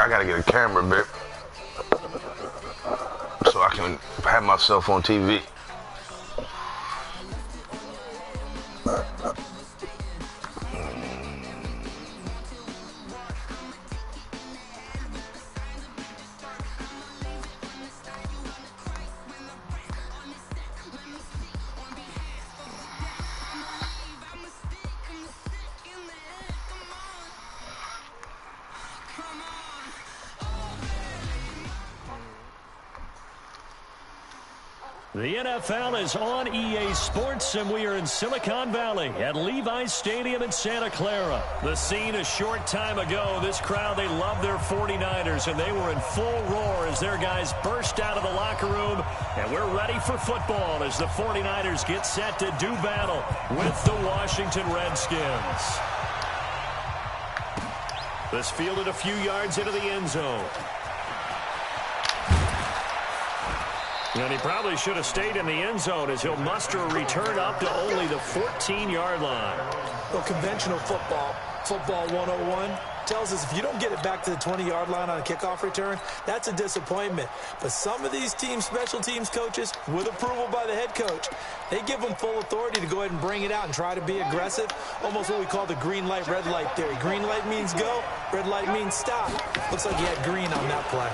I gotta get a camera, babe, so I can have myself on TV. The NFL is on EA Sports, and we are in Silicon Valley at Levi's Stadium in Santa Clara. The scene a short time ago, this crowd, they love their 49ers, and they were in full roar as their guys burst out of the locker room. And we're ready for football as the 49ers get set to do battle with the Washington Redskins. This fielded a few yards into the end zone. And he probably should have stayed in the end zone as he'll muster a return up to only the 14-yard line. Well, conventional football 101, tells us if you don't get it back to the 20-yard line on a kickoff return, that's a disappointment. But some of these teams, special teams coaches, with approval by the head coach, they give them full authority to go ahead and bring it out and try to be aggressive, almost what we call the green light, red light theory. Green light means go, red light means stop. Looks like he had green on that play.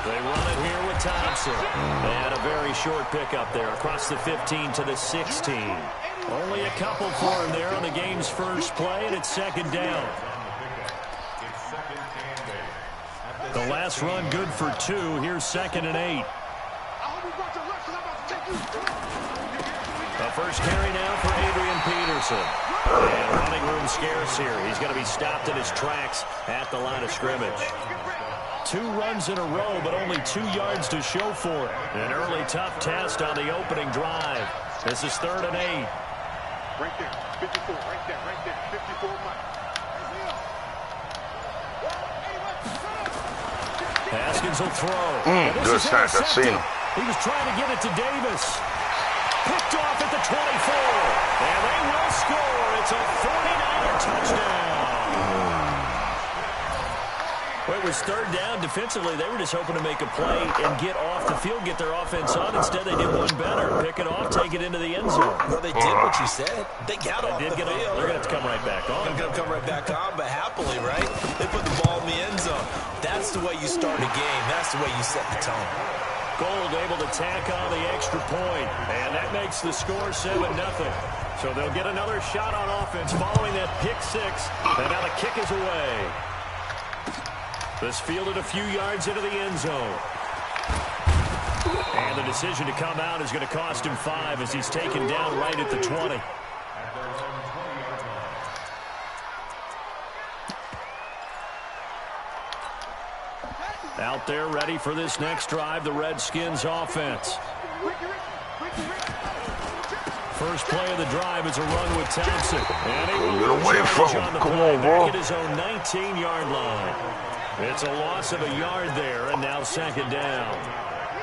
They run it here with Thompson. And a very short pickup there across the 15 to the 16. Only a couple for him there on the game's first play, and it's second down. The last run good for 2. Here's 2nd and 8. The first carry now for Adrian Peterson. And running room scarce here. He's going to be stopped in his tracks at the line of scrimmage. 2 runs in a row, but only 2 yards to show for it. An early tough test on the opening drive. This is 3rd and 8. Right there, 54, right there, 54 miles. Haskins will throw. Good snap, I've seen him. He was trying to get it to Davis. Picked off at the 24. And they will score. It's a 49er touchdown. Well, it was 3rd down. Defensively, they were just hoping to make a play and get off the field, get their offense on. Instead, they did one better. Pick it off, take it into the end zone. Well, they did what you said. They got off the field. They're going to have to come right back on. They're going to come right back on, but happily, right? They put the ball in the end zone. That's the way you start a game. That's the way you set the tone. Gold able to tack on the extra point, and that makes the score 7-0. So they'll get another shot on offense following that pick 6, and now the kick is away. This fielded a few yards into the end zone. And the decision to come out is going to cost him 5 as he's taken down right at the 20. Out there ready for this next drive, the Redskins offense. First play of the drive is a run with Thompson. And he will get away from him. Come on, bro. Back at his own 19-yard line. It's a loss of a yard there, and now 2nd down.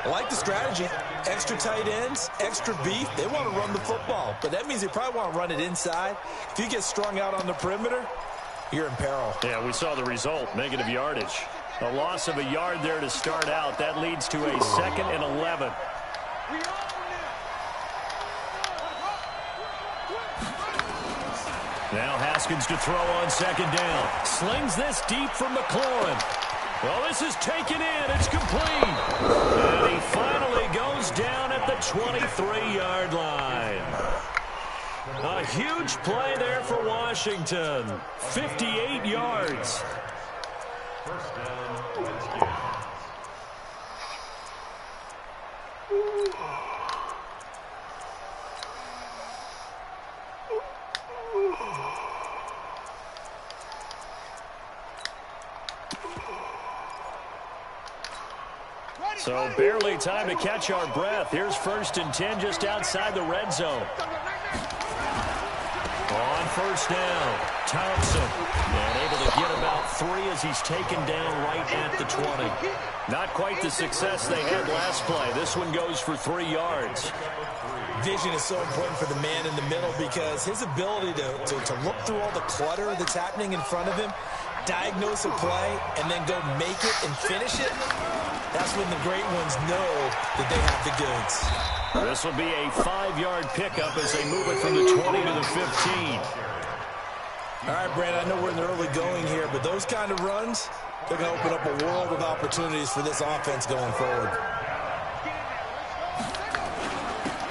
I like the strategy. Extra tight ends, extra beef. They want to run the football, but that means they probably want to run it inside. If you get strung out on the perimeter, you're in peril. Yeah, we saw the result, negative yardage. A loss of a yard there to start out. That leads to a 2nd and 11. Now Haskins to throw on 2nd down. Slings this deep from McLaurin. Well, this is taken in. It's complete. And he finally goes down at the 23-yard line. A huge play there for Washington. 58 yards. First down. So barely time to catch our breath. Here's 1st and 10 just outside the red zone. On 1st down, Thompson. And able to get about 3 as he's taken down right at the 20. Not quite the success they had last play. This one goes for 3 yards. Vision is so important for the man in the middle because his ability to look through all the clutter that's happening in front of him, diagnose a play and then go make it and finish it, that's when the great ones know that they have the goods. This will be a 5-yard pickup as they move it from the 20 to the 15. All right, Brandon, I know we're in the early going here, but those kind of runs, they're going to open up a world of opportunities for this offense going forward.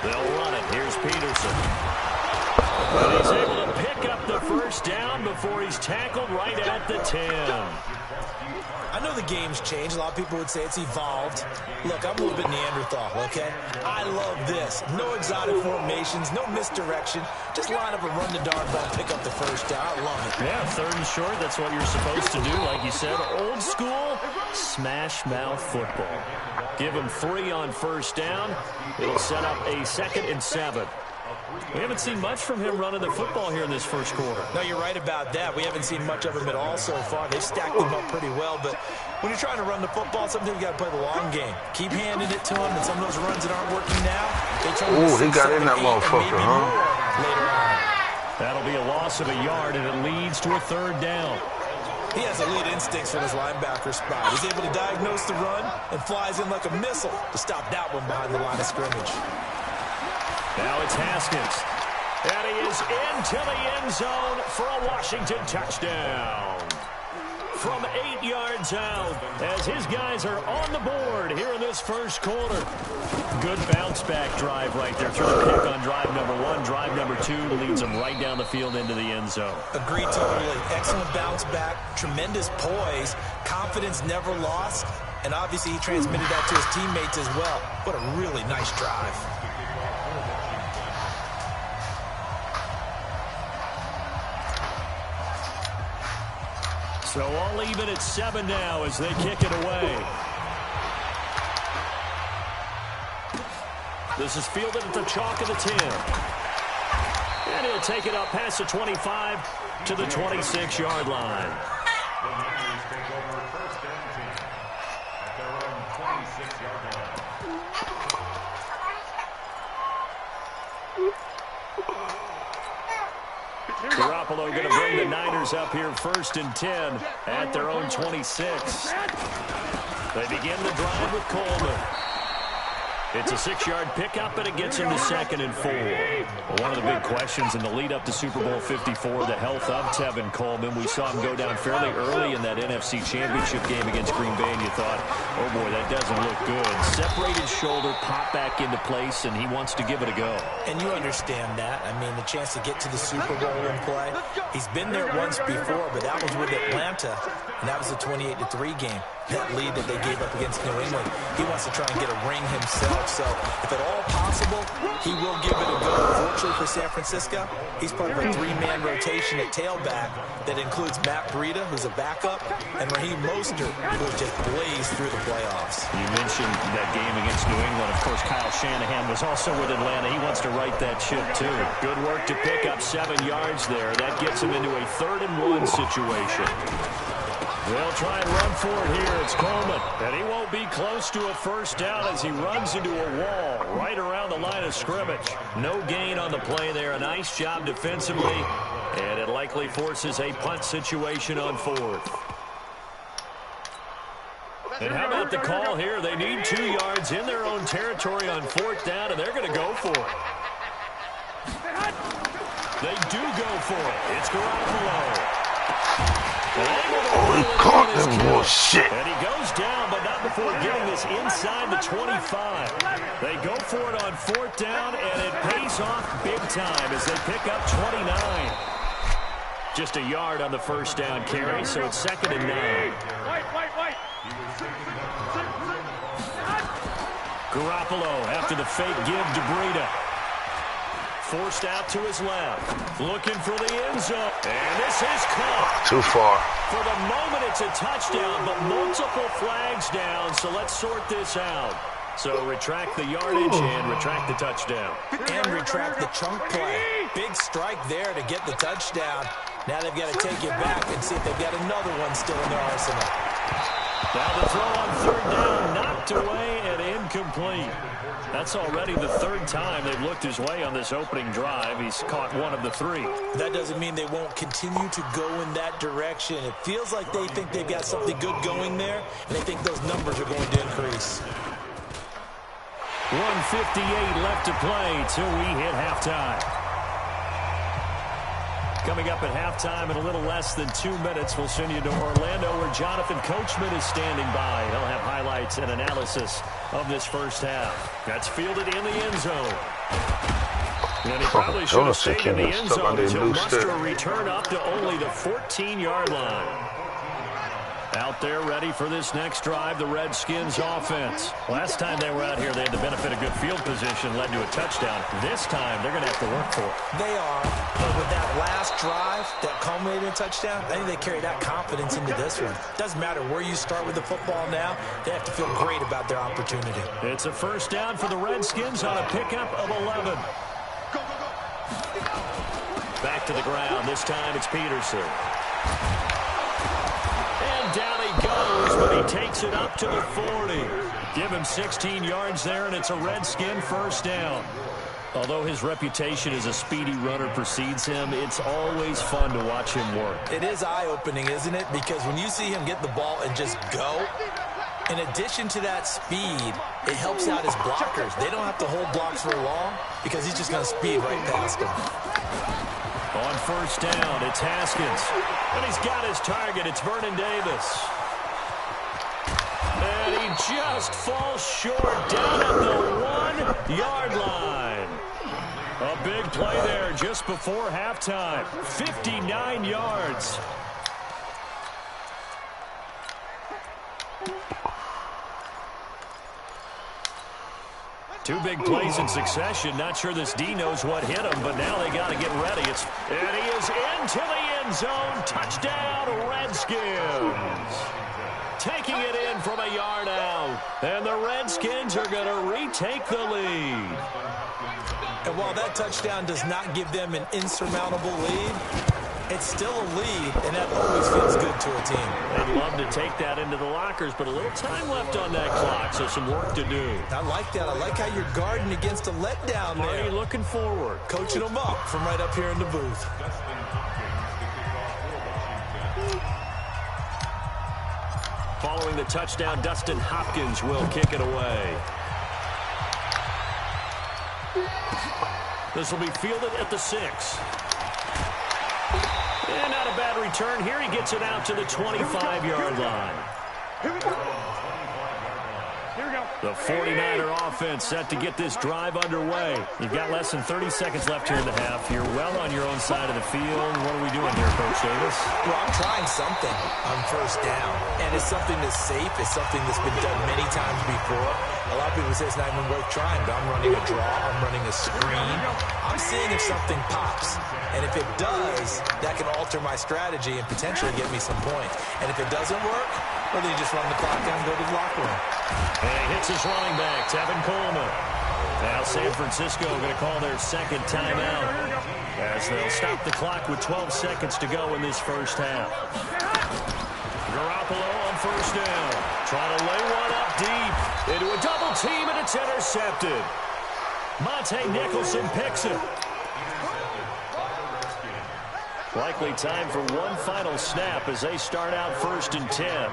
They'll run it. Here's Peterson. And he's able to pick up the first down before he's tackled right at the 10. I know the game's changed. A lot of people would say it's evolved. Look, I'm a little bit Neanderthal, okay? I love this. No exotic formations, no misdirection. Just line up and run the darn ball, pick up the first down. I love it. Yeah, 3rd and short, that's what you're supposed to do. Like you said, old school, smash mouth football. Give him 3 on first down. It'll set up a 2nd and 7. We haven't seen much from him running the football here in this first quarter. No, you're right about that. We haven't seen much of him at all so far. They've stacked him up pretty well, but when you're trying to run the football, sometimes you got to play the long game. Keep handing it to him, and some of those runs that aren't working now, they turn into 6, he got 7, in that 8, motherfucker, and maybe huh? more later on. That'll be a loss of a yard, and it leads to a 3rd down. He has elite instincts from his linebacker spot. He's able to diagnose the run and flies in like a missile to stop that one behind the line of scrimmage. Now it's Haskins. And he is into the end zone for a Washington touchdown. From 8 yards out, as his guys are on the board here in this first quarter. Good bounce-back drive right there. Through the pick on drive number 1. Drive number 2 leads them right down the field into the end zone. Agreed totally. Excellent bounce-back, tremendous poise, confidence never lost, and obviously he transmitted that to his teammates as well. What a really nice drive. So all even at 7 now as they kick it away. This is fielded at the chalk of the 10. And he'll take it up past the 25 to the 26-yard line. Garoppolo going to bring the Niners up here 1st and 10 at their own 26. They begin the drive with Coleman. It's a 6-yard pickup, and it gets him to 2nd and 4. Well, one of the big questions in the lead-up to Super Bowl 54, the health of Tevin Coleman. We saw him go down fairly early in that NFC Championship game against Green Bay, and you thought, oh, boy, that doesn't look good. Separated shoulder, pop back into place, and he wants to give it a go. And you understand that. I mean, the chance to get to the Super Bowl and play. He's been there once before, but that was with Atlanta, and that was a 28-3 game. That lead that they gave up against New England. He wants to try and get a ring himself. So if at all possible, he will give it a go. Fortunately for San Francisco, he's part of a 3-man rotation at tailback that includes Matt Breida, who's a backup, and Raheem Mostert, who has just blazed through the playoffs. You mentioned that game against New England. Of course, Kyle Shanahan was also with Atlanta. He wants to right that ship, too. Good work to pick up 7 yards there. That gets him into a 3rd and 1 situation. They'll try and run for it here. It's Coleman. And he won't be close to a first down as he runs into a wall right around the line of scrimmage. No gain on the play there. A nice job defensively. And it likely forces a punt situation on 4th. And how about the call here? They need 2 yards in their own territory on 4th down, and they're going to go for it. They do go for it. It's Garoppolo. Oh, he caught them bullshit. And he goes down, but not before getting this inside the 25. They go for it on 4th down, and it pays off big time as they pick up 29. Just a yard on the first down carry, so it's 2nd and 9. Garoppolo after the fake give to Breida. Forced out to his left. Looking for the end zone. And this is caught. Too far. For the moment, it's a touchdown, but multiple flags down, so let's sort this out. So retract the yardage and retract the touchdown. And retract the chunk play. Big strike there to get the touchdown. Now they've got to take it back and see if they've got another one still in their arsenal. Now the throw on 3rd down, knocked away and incomplete. incomplete. That's already the third time they've looked his way on this opening drive. He's caught one of the three. That doesn't mean they won't continue to go in that direction. It feels like they think they've got something good going there, and they think those numbers are going to increase. 1:58 left to play till we hit halftime. Coming up at halftime in a little less than 2 minutes, we'll send you to Orlando where Jonathan Coachman is standing by. He'll have highlights and analysis of this first half. That's fielded in the end zone. And he probably should have stayed in the end zone until muster a return up to only the 14-yard line. Out there ready for this next drive, the Redskins offense. Last time they were out here, they had the benefit of good field position, led to a touchdown. This time, they're going to have to work for it. They are, but with that last drive that culminated in a touchdown, I think they carry that confidence into this one. Doesn't matter where you start with the football now, they have to feel great about their opportunity. It's a first down for the Redskins on a pickup of 11. Back to the ground. This time it's Peterson. Down he goes, but he takes it up to the 40. Give him 16 yards there, and it's a Redskin first down. Although his reputation as a speedy runner precedes him, it's always fun to watch him work. It is eye-opening, isn't it? Because when you see him get the ball and just go, in addition to that speed, it helps out his blockers. They don't have to hold blocks for long because he's just going to speed right past them. On first down, it's Haskins. And he's got his target. It's Vernon Davis. And he just falls short down at the 1-yard line. A big play there just before halftime. 59 yards. Two big plays in succession. Not sure this D knows what hit him, but now they got to get ready. And he is into the end zone. Touchdown, Redskins. Taking it in from a yard out. And the Redskins are going to retake the lead. And while that touchdown does not give them an insurmountable lead, it's still a lead, and that always feels good to a team. They'd love to take that into the lockers, but a little time left on that clock, so some work to do. I like that. I like how you're guarding against a letdown there. Marty looking forward. Coaching them up from right up here in the booth. Following the touchdown, Dustin Hopkins will kick it away. This will be fielded at the 6. And not a bad return here. He gets it out to the 25-yard line. Here we go. The 49er offense set to get this drive underway. You've got less than 30 seconds left here in the half. You're well on your own side of the field. What are we doing here, Coach Davis? Well, I'm trying something on first down. And it's something that's safe. It's something that's been done many times before. A lot of people say it's not even worth trying, but I'm running a draw. I'm running a screen. I'm seeing if something pops. And if it does, that can alter my strategy and potentially get me some points. And if it doesn't work, well, then you just run the clock down and go to the locker room. And he hits his running back, Tevin Coleman. Now San Francisco going to call their second timeout as they'll stop the clock with 12 seconds to go in this first half. Garoppolo on first down. Trying to lay one up deep into a double team, and it's intercepted. Monte Nicholson picks it. Likely time for one final snap as they start out 1st and 10.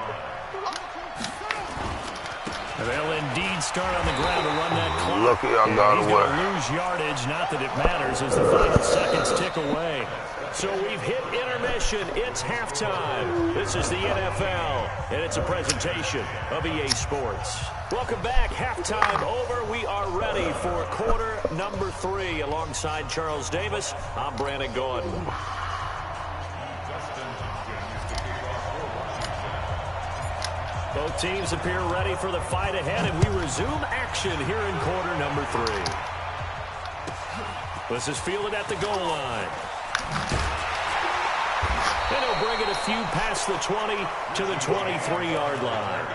They'll indeed start on the ground to run that clock. Lucky I got He's away. going to lose yardage, not that it matters, as the final seconds tick away. So we've hit intermission. It's halftime. This is the NFL, and it's a presentation of EA Sports. Welcome back. Halftime over. We are ready for quarter number 3. Alongside Charles Davis, I'm Brandon Gordon. Both teams appear ready for the fight ahead, and we resume action here in quarter number 3. This is fielded at the goal line. And he'll bring it a few past the 20 to the 23-yard line.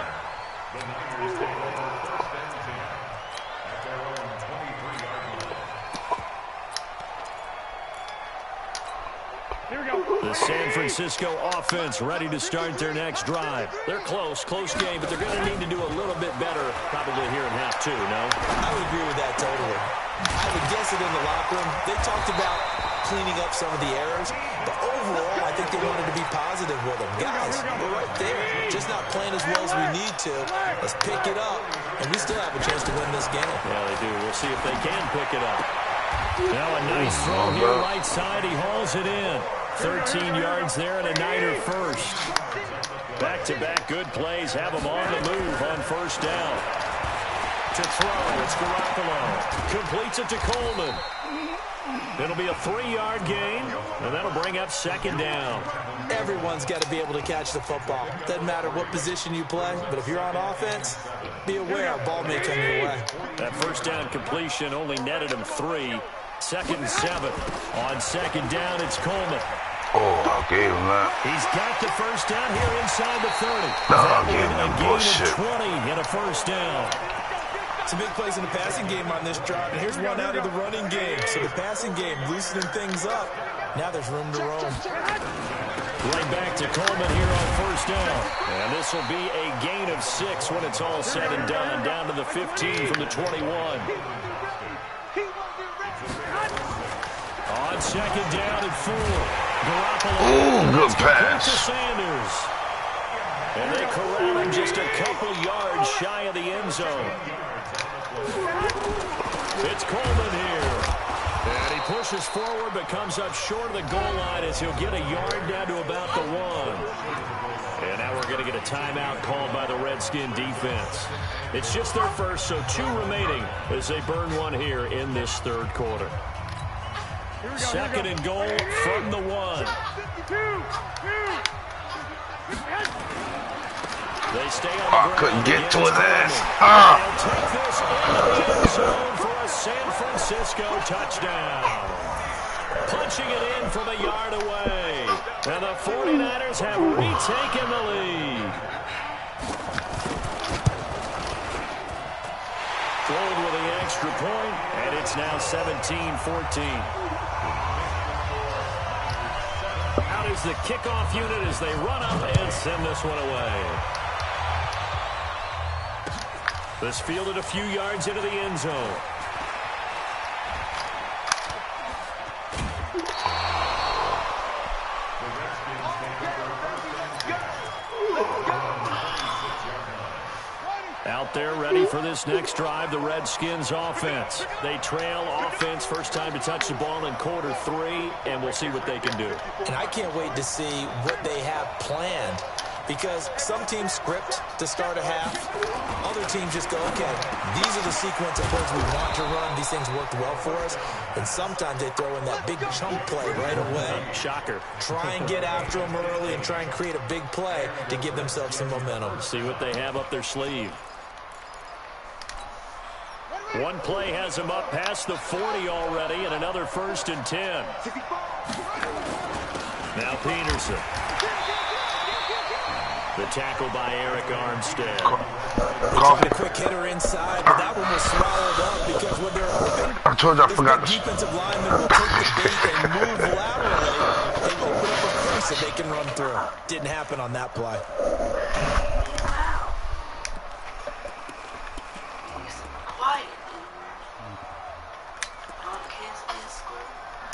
The San Francisco offense ready to start their next drive. They're close game, but they're going to need to do a little bit better probably here in half two, no? I would agree with that totally. I would guess it in the locker room. They talked about cleaning up some of the errors, but overall, I think they wanted to be positive with them. Guys, we're right there. Just not playing as well as we need to. Let's pick it up, and we still have a chance to win this game. Yeah, they do. We'll see if they can pick it up. Now a nice throw here right side. He hauls it in. 13 yards there and a Niner first. Back-to-back good plays have them on the move on first down. To throw, it's Garoppolo. Completes it to Coleman. It'll be a 3-yard gain, and that'll bring up second down. Everyone's got to be able to catch the football. Doesn't matter what position you play, but if you're on offense, be aware a ball may come your way. That first down completion only netted him 3. 2nd and 7. On second down, it's Coleman. Oh, I gave him that. He's got the first down here inside the 30. No, I gave him that gain bullshit. of 20 and a first down. Some big plays in the passing game on this drive, and here's one out of the running game. So the passing game loosening things up. Now there's room to roam. Right back to Coleman here on first down. And this will be a gain of 6 when it's all said and done. Down to the 15 from the 21. On second down and 4. Garoppolo. Ooh, good pass. To Sanders. And they corral him just a couple yards shy of the end zone. It's Coleman here. And he pushes forward but comes up short of the goal line as he'll get a yard down to about the 1. And now we're going to get a timeout called by the Redskin defense. It's just their first, so 2 remaining as they burn one here in this third quarter. Second and goal from the 1. They stay on the ground. Couldn't get to his ass. They'll take this into the end zone for a San Francisco touchdown. Punching it in from a yard away. And the 49ers have retaken the lead. Gold with the extra point, and it's now 17-14. Out is the kickoff unit as they run up and send this one away. This fielded a few yards into the end zone. Out there ready for this next drive, the Redskins offense. They trail offense, first time to touch the ball in quarter 3, and we'll see what they can do. And I can't wait to see what they have planned, because some teams script to start a half. Other teams just go, okay, these are the sequence of plays we want to run. These things worked well for us. And sometimes they throw in that big chunk play right away. Shocker. Try and get after them early and try and create a big play to give themselves some momentum. See what they have up their sleeve. One play has him up past the 40 already, and another 1st and 10. Now Peterson. The tackle by Eric Armstead. A quick hitter inside, but that one was swallowed up because when they're open, I told you I forgot. defensive lineman will take the bait and move laterally and open up a crease that they can run through. Didn't happen on that play.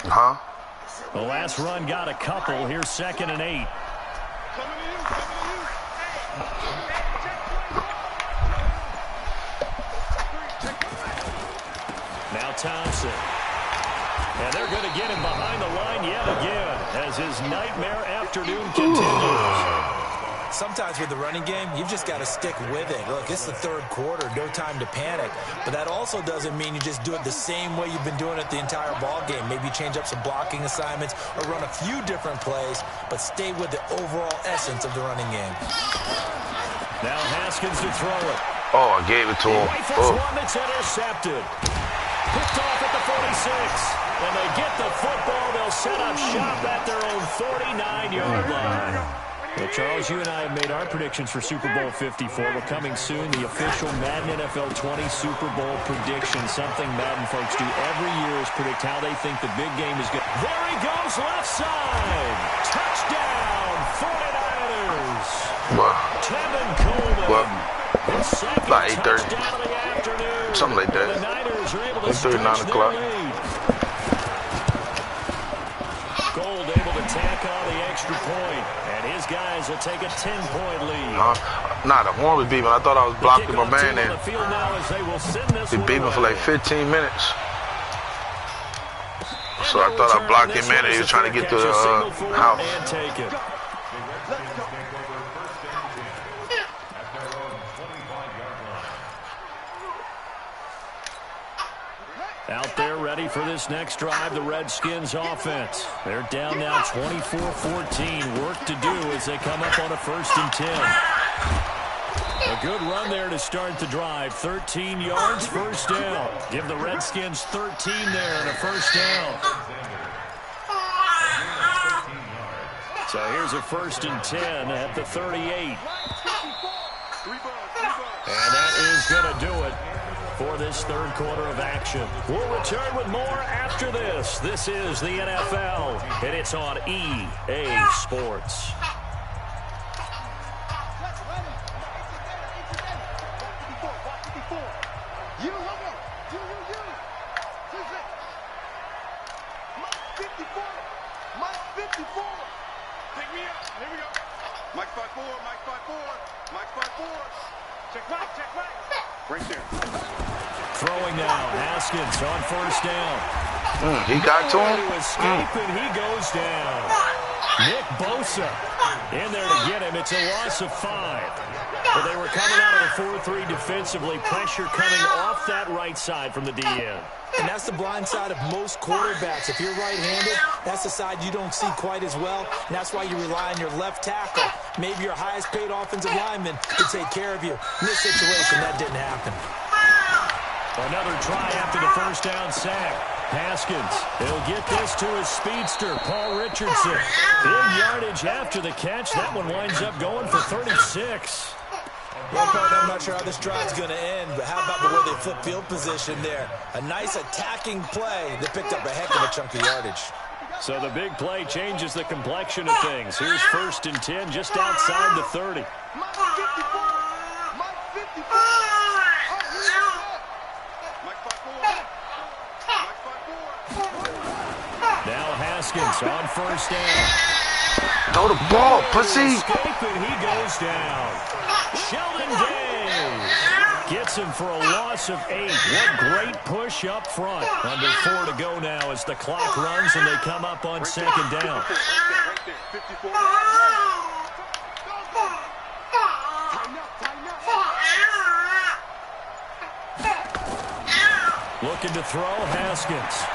Huh? The last run got a couple. Here's 2nd and 8. Now Thompson. And they're going to get him behind the line yet again as his nightmare afternoon continues. Sometimes with the running game, you've just got to stick with it. Look, it's the third quarter, no time to panic. But that also doesn't mean you just do it the same way you've been doing it the entire ball game. Maybe change up some blocking assignments or run a few different plays, but stay with the overall essence of the running game. Now Haskins to throw it. Oh, I gave it to him. Rifles one that's intercepted. Picked off at the 46. When they get the football, they'll set up shop at their own 49-yard line. Well, Charles, you and I have made our predictions for Super Bowl 54. We're coming soon, the official Madden NFL 20 Super Bowl prediction. Something Madden folks do every year is predict how they think the big game is going. There he goes, left side. Touchdown, 49ers. What? Tevin Coleman. What? The second About 8:30. touchdown of the afternoon. Something like that. The Niners are able to 8:30, 9 stretch o'clock. their lead. Gold able to tack on the extra point, and his guys will take a 10-point lead. Nah, the horn was beeping. I thought I was blocking my man in. He beeping for like 15 minutes. So I thought I blocked him in and he was trying to get to the house. And take it. Out there ready for this next drive, the Redskins offense. They're down now 24-14. Work to do as they come up on a 1st and 10. A good run there to start the drive. 13 yards, 1st down. Give the Redskins 13 there and a 1st down. So here's a 1st and 10 at the 38. And that is going to do it for this 3rd quarter of action. We'll return with more after this. This is the NFL, and it's on EA Sports. Take me out. Here we go. Mike 5-4, Mike 5-4, Mike 5-4. Check right, check right. Right there. Throwing now, Haskins on 1st down. He got to him. To escape, and he goes down. Nick Bosa in there to get him. It's a loss of 5. But they were coming out of the 4-3 defensively. Pressure coming off that right side from the DN. And that's the blind side of most quarterbacks. If you're right-handed, that's the side you don't see quite as well. And that's why you rely on your left tackle, maybe your highest-paid offensive lineman, to take care of you. In this situation, that didn't happen. Another try after the 1st down sack. Haskins, he'll get this to his speedster, Paul Richardson. Big yardage after the catch. That one winds up going for 36. Well, partner, I'm not sure how this drive's going to end, but how about the way they flip field position there? A nice attacking play that picked up a heck of a chunk of yardage. So the big play changes the complexion of things. Here's 1st and 10 just outside the 30. Now Haskins on 1st down. Throw the ball, pussy. Escape, and he goes down. Sheldon Day gets him for a loss of 8. What great push up front. Under 4 to go now as the clock runs and they come up on 2nd down. Looking to throw, Haskins.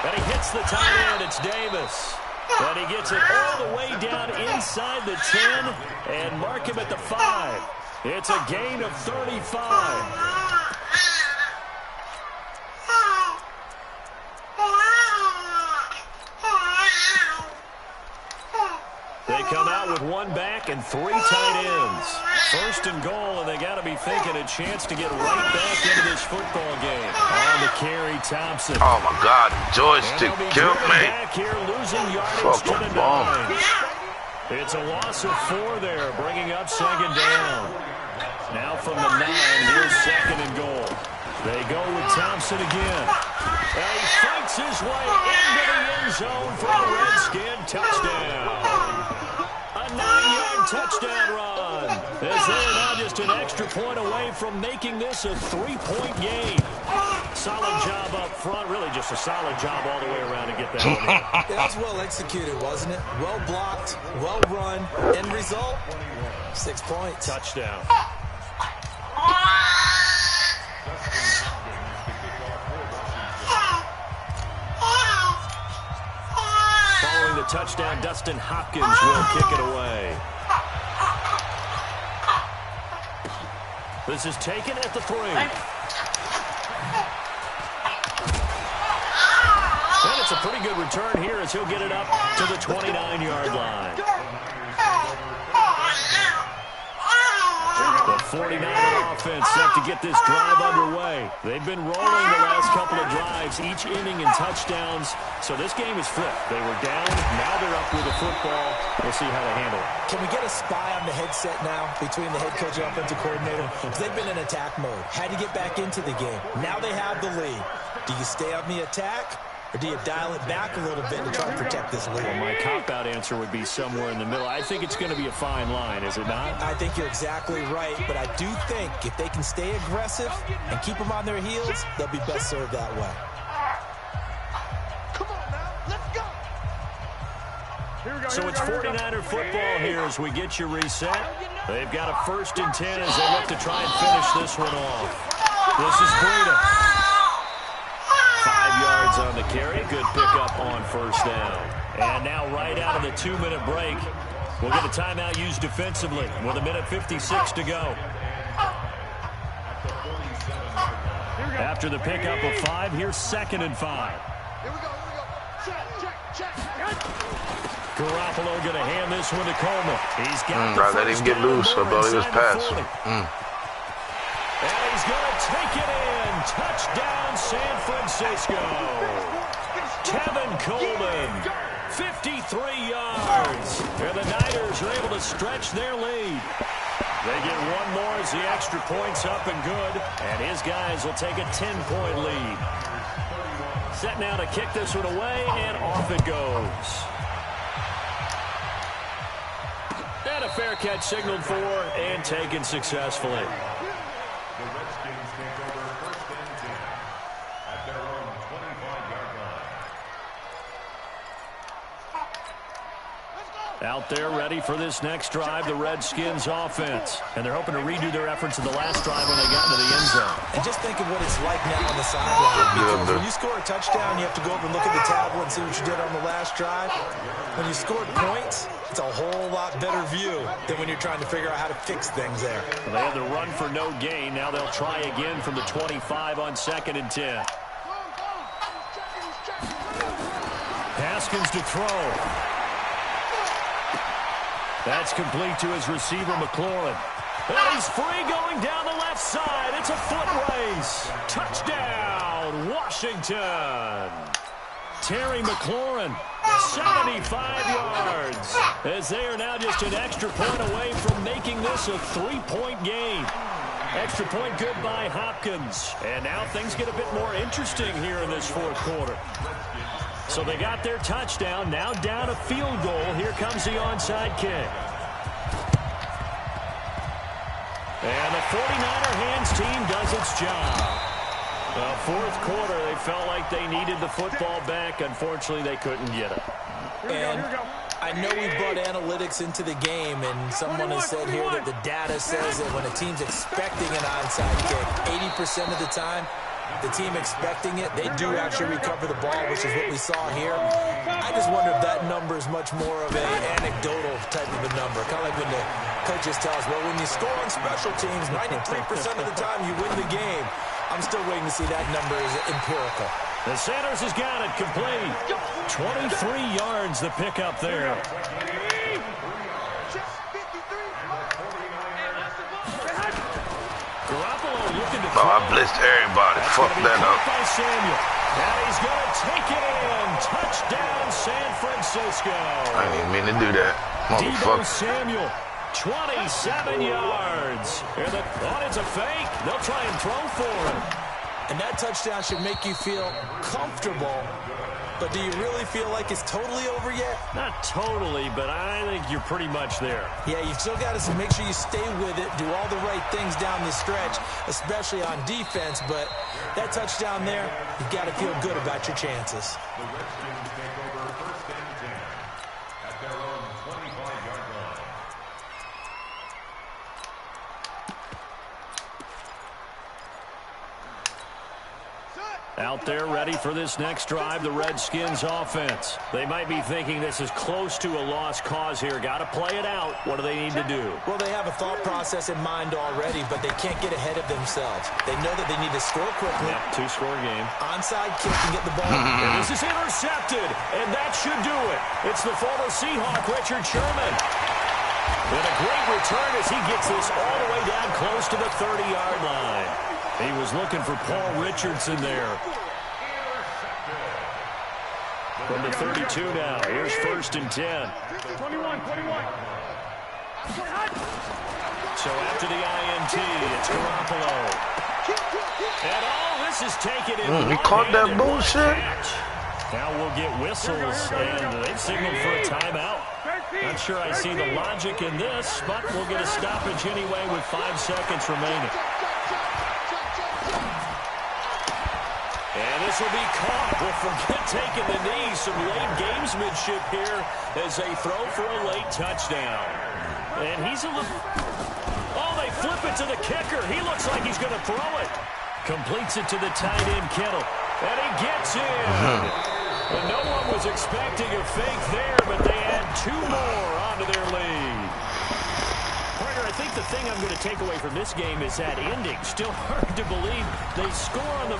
And he hits the tight end. It's Davis. And he gets it all the way down inside the 10 and mark him at the 5. It's a gain of 35. They come out with 1 back and 3 tight ends. 1st and goal, and they got to be thinking a chance to get right back into this football game. On the carry, Thompson. Oh my God, joystick killed me. Back here, losing yardage to the 9. It's a loss of 4 there, bringing up 2nd down. Now from the 9, here's 2nd and goal. They go with Thompson again. And he fights his way into the end zone for the Redskin touchdown. A 9-yard touchdown run. As they're now just an extra point away from making this a 3-point game. Solid job up front. Really just a solid job all the way around to get that one in. That was well executed, wasn't it? Well blocked, well run. End result, 6 points. Touchdown. Following the touchdown, Dustin Hopkins will kick it away. This is taken at the 3. And it's a pretty good return here as he'll get it up to the 29-yard line. 49er offense set to get this drive underway. They've been rolling the last couple of drives, each inning in touchdowns. So this game is flipped. They were down. Now they're up with the football. We'll see how they handle it. Can we get a spy on the headset now between the head coach and offensive coordinator? Because they've been in attack mode. Had to get back into the game. Now they have the lead. Do you stay on the attack? Or do you dial it back a little bit and try to protect this lead? Well, my cop-out answer would be somewhere in the middle. I think it's going to be a fine line, is it not? I think you're exactly right, but I do think if they can stay aggressive and keep them on their heels, they'll be best served that way. Come on now, let's go. Here we go. So it's 49er football here as we get you reset. They've got a 1st and 10 as they look to try and finish this one off. This is Breida. 5 yards on the carry. Good pickup on 1st down. And now right out of the 2-minute break, we'll get a timeout used defensively with 1:56 to go. After the pickup of 5, here's 2nd and 5. Here we go. Check. Garoppolo going to hand this one to Coleman. He's got the I let him get loose. I thought he was passing. And he's going to take it in. Touchdown, San Francisco. Tevin Coleman, 53 yards. And the Niners are able to stretch their lead. They get one more as the extra point's up and good. And his guys will take a 10-point lead. Set now to kick this one away, and off it goes. And a fair catch signaled for and taken successfully. Out there ready for this next drive, the Redskins offense. And they're hoping to redo their efforts in the last drive when they got into the end zone. And just think of what it's like now on the sideline. Because when you score a touchdown, you have to go over and look at the tablet and see what you did on the last drive. When you scored points, it's a whole lot better view than when you're trying to figure out how to fix things there. Well, they had the run for no gain. Now they'll try again from the 25 on 2nd and 10. Haskins to throw. That's complete to his receiver, McLaurin. And he's free going down the left side. It's a foot race. Touchdown, Washington. Terry McLaurin, 75 yards. As they are now just an extra point away from making this a 3-point game. Extra point good by Hopkins. And now things get a bit more interesting here in this 4th quarter. So they got their touchdown, now down a field goal. Here comes the onside kick. And the 49er hands team does its job. 4th quarter, they felt like they needed the football back. Unfortunately, they couldn't get it. And I know we brought analytics into the game, and someone has said here that the data says that when a team's expecting an onside kick, 80% of the time, the team expecting it, they do actually recover the ball, which is what we saw here. I just wonder if that number is much more of an anecdotal type of a number. Kind of like when the coaches tell us, well, when you score on special teams, 93% of the time you win the game. I'm still waiting to see that number is empirical. The Sanders has got it complete. 23 yards the pickup there. Garoppolo looking to I blitzed everybody. Fuck that up. By Samuel. And he's going to take it in. Touchdown, San Francisco. I didn't mean to do that. Deebo Motherfucker. Samuel, 27 yards. And it's a fake. They'll try and throw for him. And that touchdown should make you feel comfortable. But do you really feel like it's totally over yet? Not totally, but I think you're pretty much there. Yeah, you've still got to make sure you stay with it, do all the right things down the stretch, especially on defense. But that touchdown there, you've got to feel good about your chances. The Redskins take over 1st and 10 at their own 25-yard line. Out there ready for this next drive, the Redskins offense. They might be thinking this is close to a lost cause here. Got to play it out. What do they need to do? Well, they have a thought process in mind already, but they can't get ahead of themselves. They know that they need to score quickly. Yeah, 2-score game. Onside kick and get the ball. And this is intercepted, and that should do it. It's the former Seahawk, Richard Sherman. And a great return as he gets this all the way down close goes to the 30-yard line. He was looking for Paul Richardson there. From the 32 now, here's 1st and 10. 21. So after the INT, it's Garoppolo. And all this is taken in. He caught that bullshit. Now we'll get whistles, and they've signaled for a timeout. Not sure I see the logic in this, but we'll get a stoppage anyway with 5 seconds remaining. And this will be caught. We'll forget taking the knee. Some late gamesmanship here as they throw for a late touchdown. And he's a little... Oh, they flip it to the kicker. He looks like he's going to throw it. Completes it to the tight end, Kittle. And he gets in. And no one was expecting a fake there, but they add 2 more onto their lead. Carter, I think the thing I'm going to take away from this game is that ending. Still hard to believe they score on the...